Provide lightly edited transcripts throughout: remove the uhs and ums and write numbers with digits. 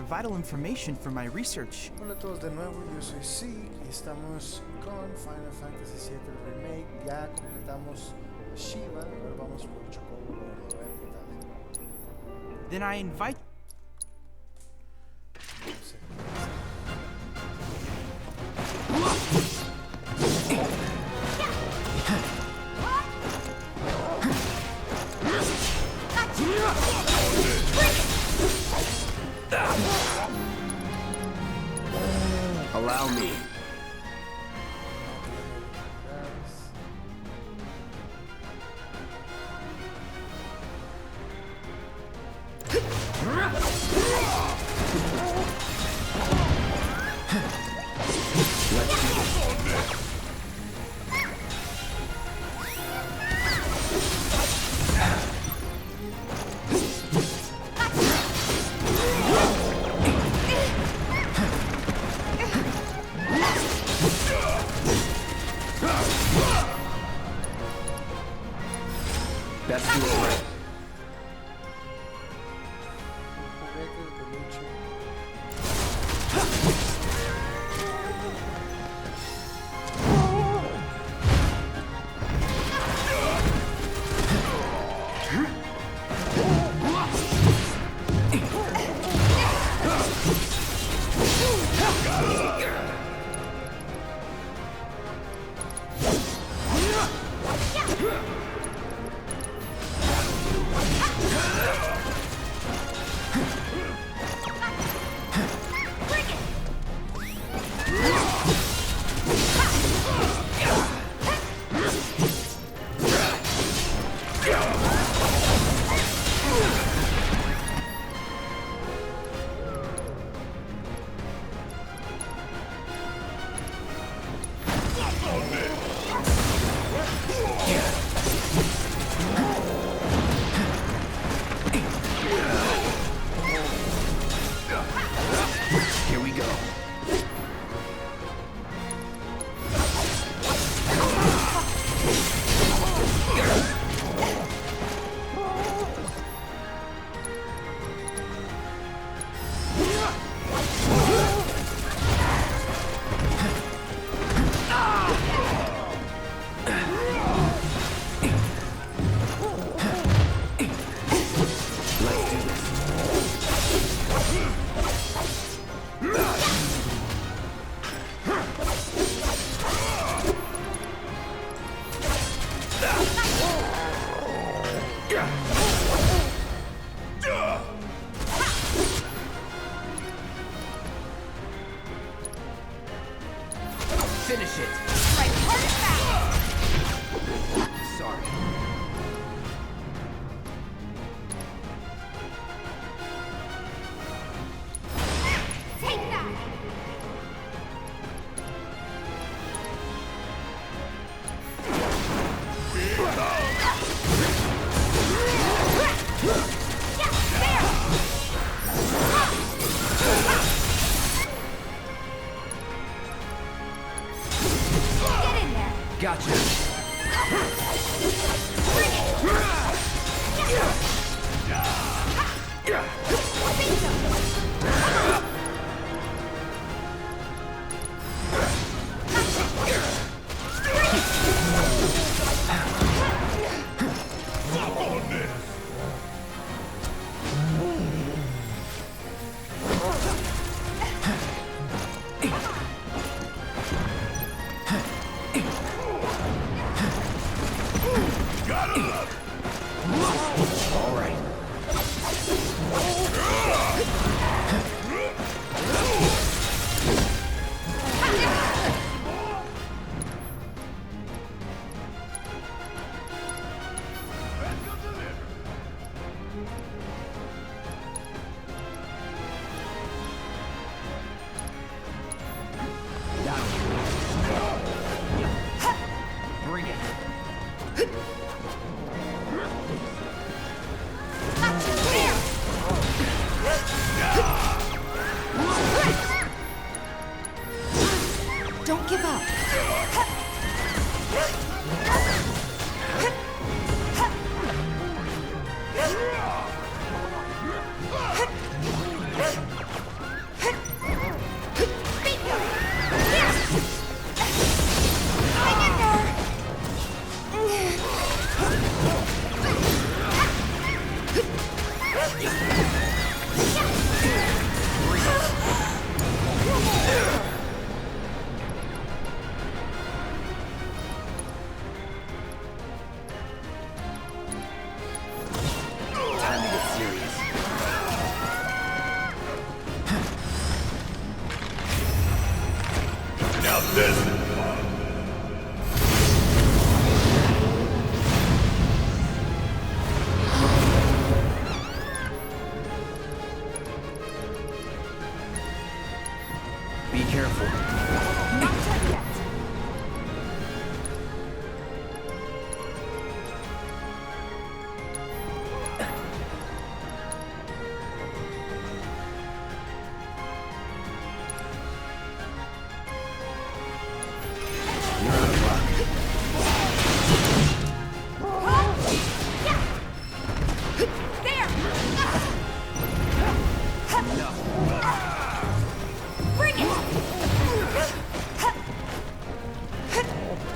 vital information for my research. Hola a todos de nuevo, yo soy Zeke y estamos con Final Fantasy VII Remake. Ya completamos Shiva, ahora vamos por Chocobo, a ver qué tal. Then I invite... No sé. Allow me. That's too late. Juguete de peluche. Here we go. Let's do this. Finish it. Right, hard and fast. Sorry. Take that. Get in there. Gotcha. All right. Bring it. Don't give up. This is fun. Be careful. Not done yet. You're out of luck. Yeah. There. No. Bring it.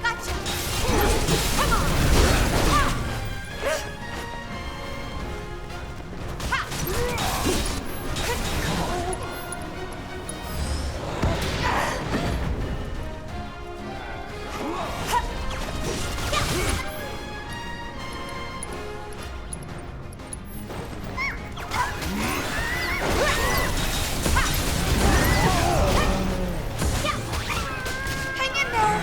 Gotcha. Come on. Hang in there.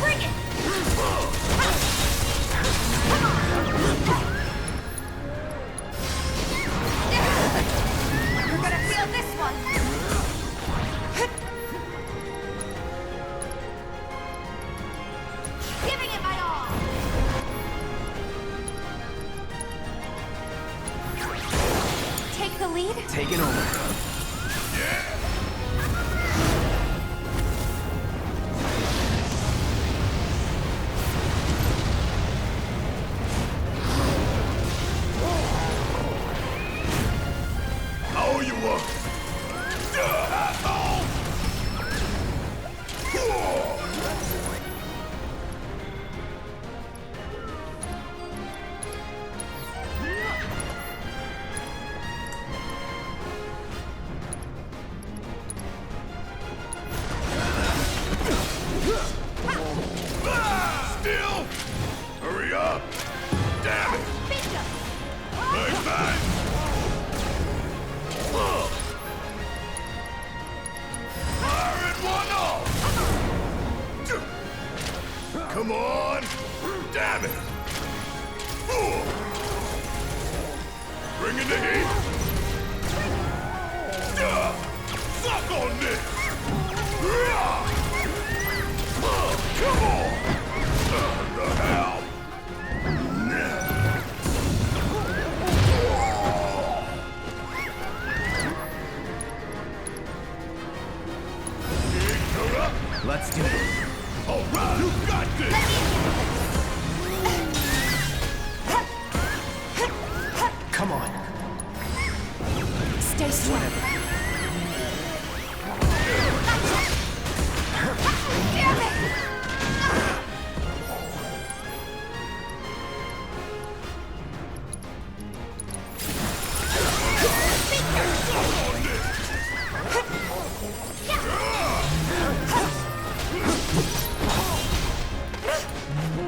Bring it. Come on. You're gonna feel this one. Giving it my all. Take the lead. Taking over. How you look? Asshole! Still! Hurry up! Damn it! Bingo. Bang, bang! Fire in one off! Come on! Damn it! Bring in the heat! Suck on this! Come on! The hell? Let's do it. All right, you got this! Come on. Stay strong. Damn it!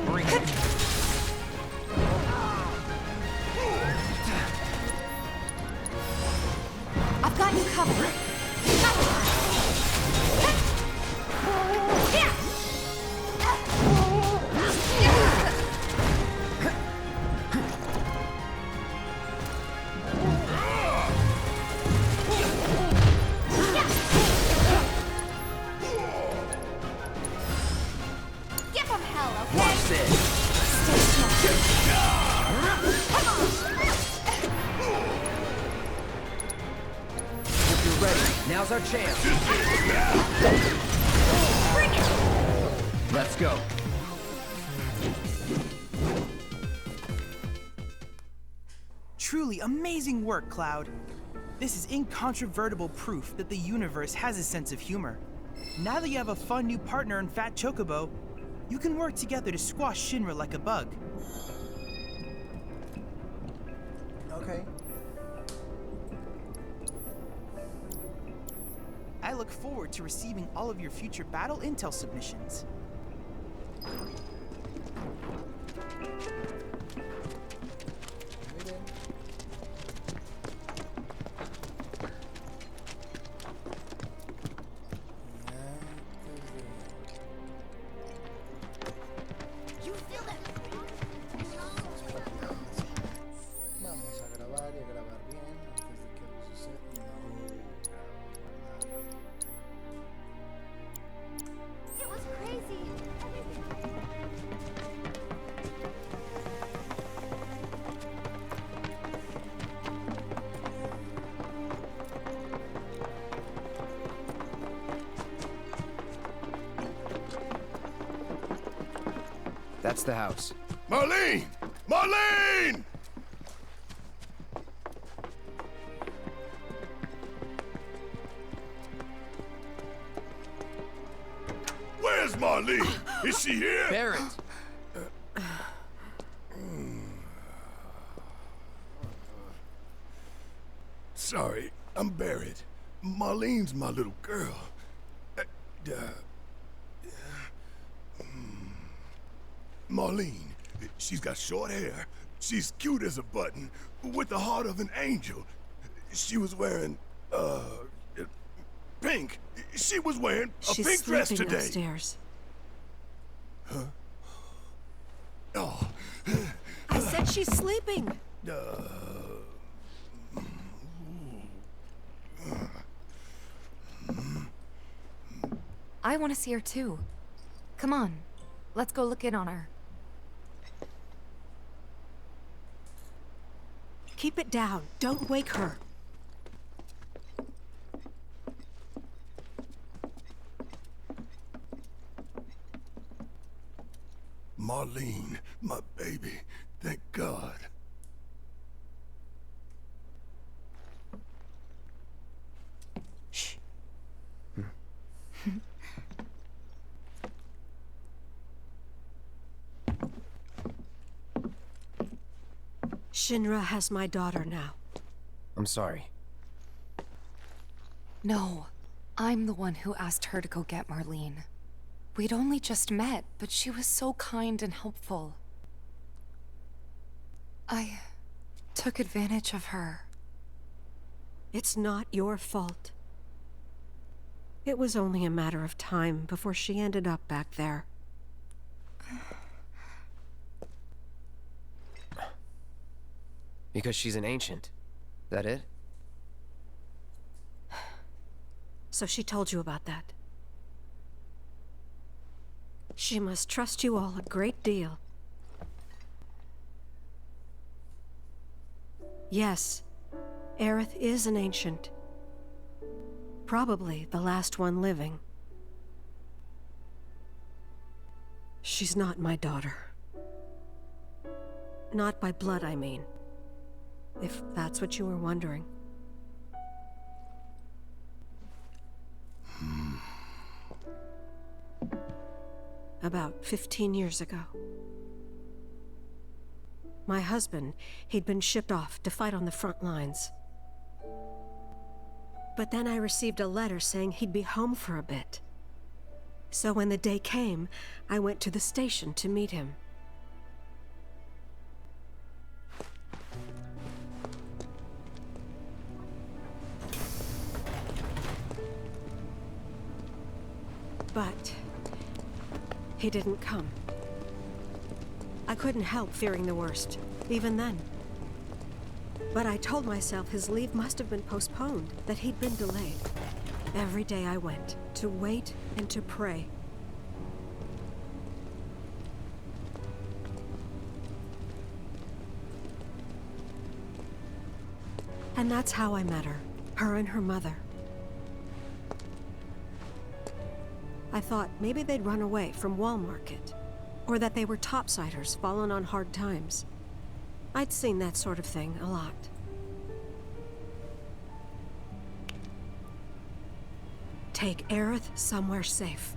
Bring it. I've got you covered. Give him hell, okay? Watch this. Stay strong. Come on. If you're ready, now's our chance. Bring it. Let's go. Truly amazing work, Cloud. This is incontrovertible proof that the universe has a sense of humor. Now that you have a fun new partner in Fat Chocobo, you can work together to squash Shinra like a bug. Okay. I look forward to receiving all of your future battle intel submissions. Muy bien. That's the house. Marlene! Marlene! Where's Marlene? Is she here? Barrett! Sorry, I'm buried. Marlene's my little girl. Marlene, she's got short hair. She's cute as a button, with the heart of an angel. She was wearing, pink. She was wearing a She's pink dress sleeping today. upstairs. Oh, I said she's sleeping. I want to see her too. Come on, let's go look in on her. Keep it down. Don't wake her. Marlene, my baby. Thank God. Shh. Shinra has my daughter now. I'm sorry. No, I'm the one who asked her to go get Marlene. We'd only just met, but she was so kind and helpful. I took advantage of her. It's not your fault. It was only a matter of time before she ended up back there. Because she's an ancient. That it? So she told you about that. She must trust you all a great deal. Yes, Aerith is an ancient. Probably the last one living. She's not my daughter. Not by blood, I mean. If that's what you were wondering. About 15 years ago. My husband, he'd been shipped off to fight on the front lines. But then I received a letter saying he'd be home for a bit. So when the day came, I went to the station to meet him. But he didn't come. I couldn't help fearing the worst, even then. But I told myself his leave must have been postponed, that he'd been delayed. Every day I went, to wait and to pray. And that's how I met her and her mother. I thought maybe they'd run away from Wall Market, or that they were topsiders fallen on hard times. I'd seen that sort of thing a lot. Take Aerith somewhere safe.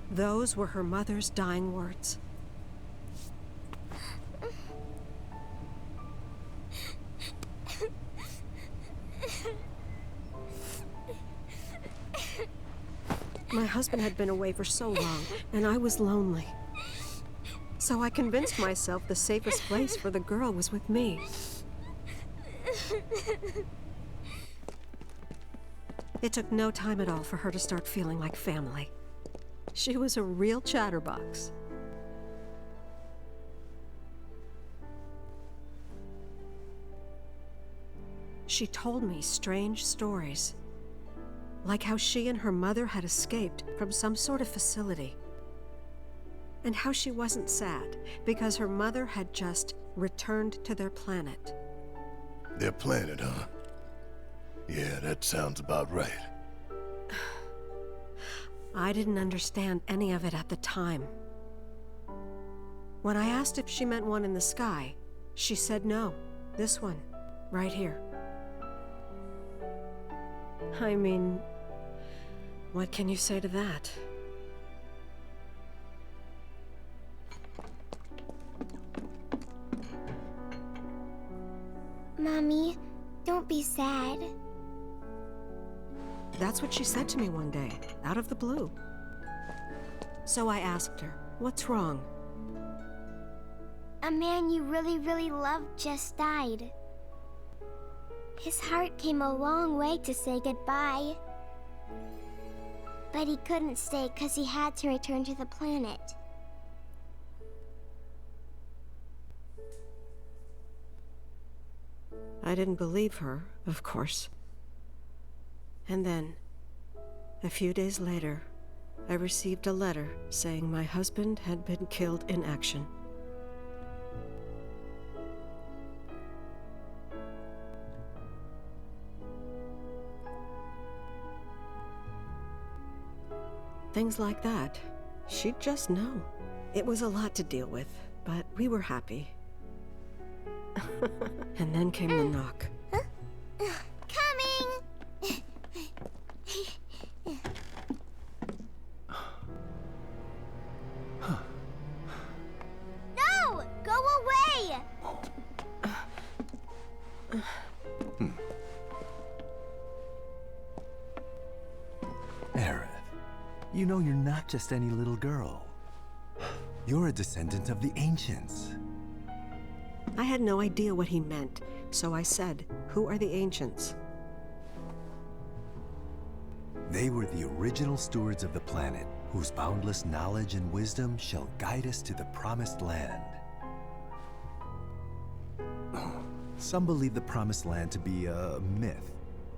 Those were her mother's dying words. My husband had been away for so long, and I was lonely. So I convinced myself the safest place for the girl was with me. It took no time at all for her to start feeling like family. She was a real chatterbox. She told me strange stories. Like how she and her mother had escaped from some sort of facility. And how she wasn't sad, because her mother had just returned to their planet. Their planet, huh? Yeah, that sounds about right. I didn't understand any of it at the time. When I asked if she meant one in the sky, she said no. This one, right here. I mean, what can you say to that? Mommy, don't be sad. That's what she said to me one day, out of the blue. So I asked her, what's wrong? A man you really, really loved just died. His heart came a long way to say goodbye. But he couldn't stay because he had to return to the planet. I didn't believe her, of course. And then, a few days later, I received a letter saying my husband had been killed in action. Things like that, she'd just know. It was a lot to deal with, but we were happy. And then came the knock. Coming! No! Go away! Aerith, you know you're not just any little girl. You're a descendant of the Ancients. I had no idea what he meant, so I said, "Who are the Ancients?" They were the original stewards of the planet, whose boundless knowledge and wisdom shall guide us to the Promised Land. Some believe the Promised Land to be a myth,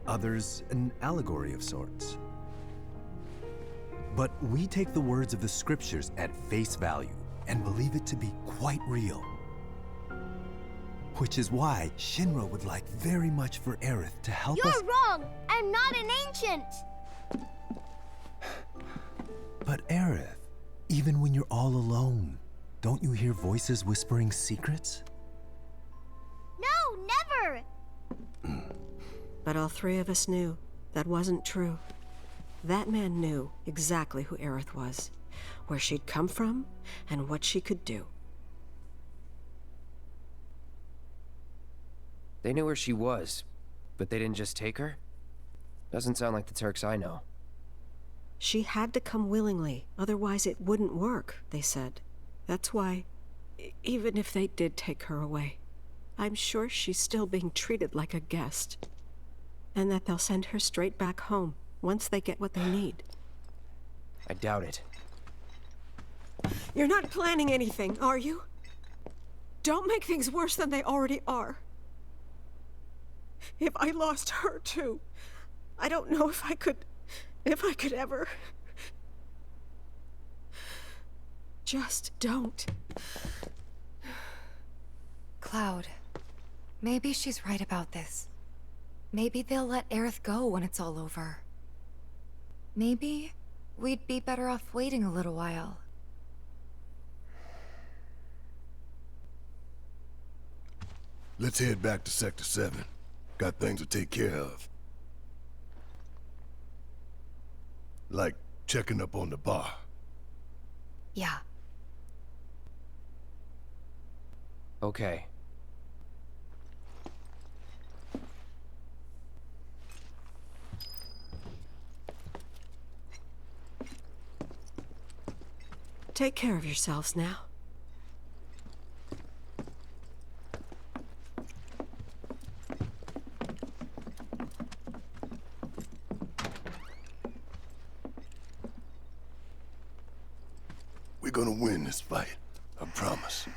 others an allegory of sorts. But we take the words of the scriptures at face value and believe it to be quite real. Which is why Shinra would like very much for Aerith to help us— You're wrong! I'm not an ancient! But Aerith, even when you're all alone, don't you hear voices whispering secrets? No, never! But all three of us knew that wasn't true. That man knew exactly who Aerith was, where she'd come from, and what she could do. They knew where she was, but they didn't just take her? Doesn't sound like the Turks I know. She had to come willingly, otherwise it wouldn't work, they said. That's why, even if they did take her away, I'm sure she's still being treated like a guest. And that they'll send her straight back home, once they get what they need. I doubt it. You're not planning anything, are you? Don't make things worse than they already are. If I lost her too, I don't know if I could ever. Just don't. Cloud, maybe she's right about this. Maybe they'll let Aerith go when it's all over. Maybe we'd be better off waiting a little while. Let's head back to Sector 7. Got things to take care of. Like checking up on the bar. Yeah. Okay. Take care of yourselves now. We're gonna win this fight. I promise.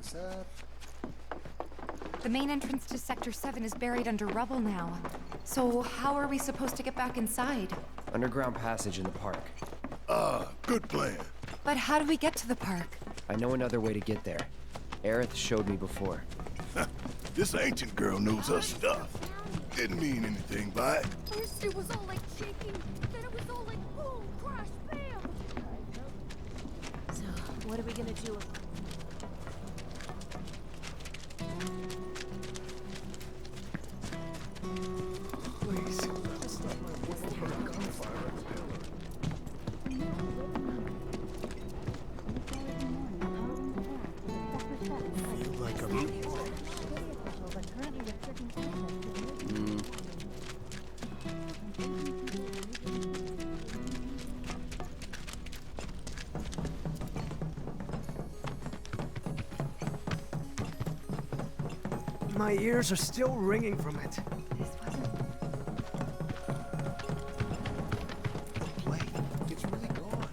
regresar. The main entrance to Sector 7 is buried under rubble now. So how are we supposed to get back inside? Underground passage in the park. Good plan. But how do we get to the park? I know another way to get there. Aerith showed me before. This ancient girl knows her stuff. Didn't mean anything by it. First it was all like shaking, then it was all like boom, crash, bam! So, what are we gonna do? My ears are still ringing from it. Wait, it's really gone.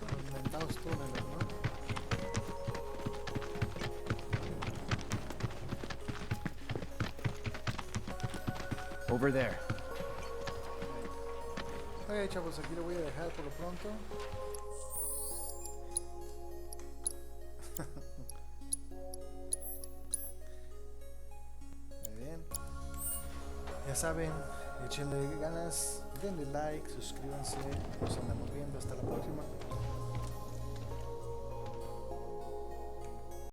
Los mentados túneles, ¿no? Over there. Ok, chavos, aquí lo voy a dejar por lo pronto. Muy bien. Ya saben, échenle ganas, denle like, suscríbanse. Nos andamos viendo. Hasta la próxima.